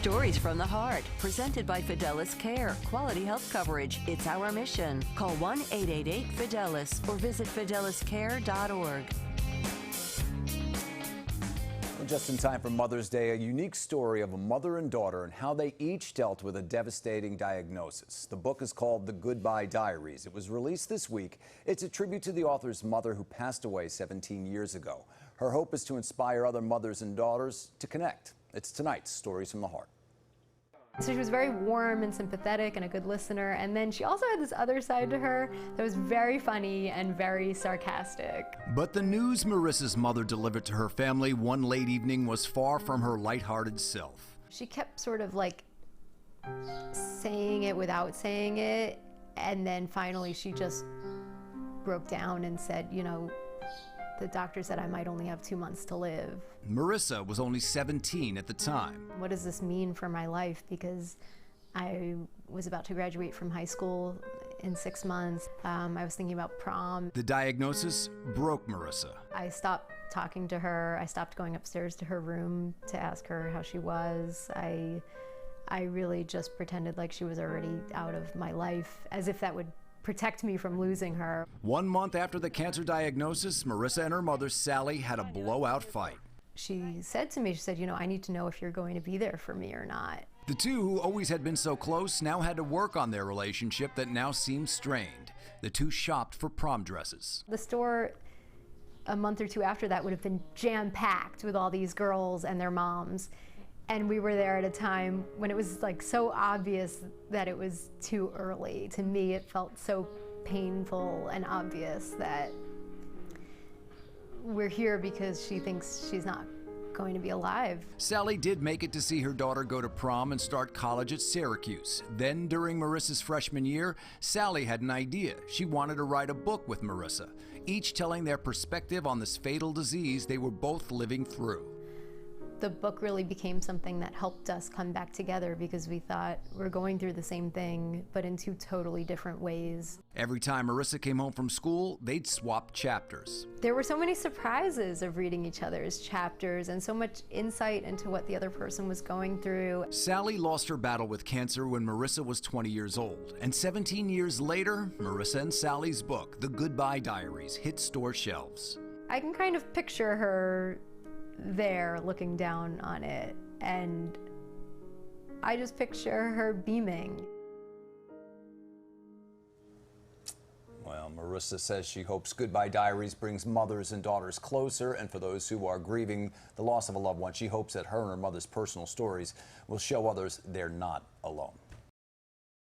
Stories from the Heart, presented by Fidelis Care. Quality health coverage. It's our mission. Call 1-888-FIDELIS or visit fideliscare.org. Just in time for Mother's Day, a unique story of a mother and daughter and how they each dealt with a devastating diagnosis. The book is called The Goodbye Diaries. It was released this week. It's a tribute to the author's mother who passed away 17 years ago. Her hope is to inspire other mothers and daughters to connect. It's tonight's Stories from the Heart. So she was very warm and sympathetic and a good listener, and then she also had this other side to her that was very funny and very sarcastic. But the news Marissa's mother delivered to her family one late evening was far from her lighthearted self. She kept sort of like saying it without saying it, and then finally she just broke down and said, you know, the doctor said I might only have 2 months to live. Marisa was only 17 at the time. What does this mean for my life? Because I was about to graduate from high school in 6 months. I was thinking about prom. The diagnosis broke Marisa. I stopped talking to her. I stopped going upstairs to her room to ask her how she was. I really just pretended like she was already out of my life, as if that would protect me from losing her. 1 month after the cancer diagnosis, Marisa and her mother, Sally, had a blowout fight. She said to me, she said, you know, I need to know if you're going to be there for me or not. The two, who always had been so close, now had to work on their relationship that now seemed strained. The two shopped for prom dresses. The store a month or two after that would have been jam-packed with all these girls and their moms. And we were there at a time when it was like so obvious that it was too early. To me, it felt so painful and obvious that we're here because she thinks she's not going to be alive. Sally did make it to see her daughter go to prom and start college at Syracuse. Then, during Marissa's freshman year, Sally had an idea. She wanted to write a book with Marisa, each telling their perspective on this fatal disease they were both living through. The book really became something that helped us come back together because we thought we're going through the same thing, but in two totally different ways. Every time Marisa came home from school, they'd swap chapters. There were so many surprises of reading each other's chapters and so much insight into what the other person was going through. Sally lost her battle with cancer when Marisa was 20 years old. And 17 years later, Marisa and Sally's book, The Goodbye Diaries, hit store shelves. I can kind of picture her there looking down on it, and I just picture her beaming. Well, Marisa says she hopes Goodbye Diaries brings mothers and daughters closer, and for those who are grieving the loss of a loved one, she hopes that her and her mother's personal stories will show others they're not alone.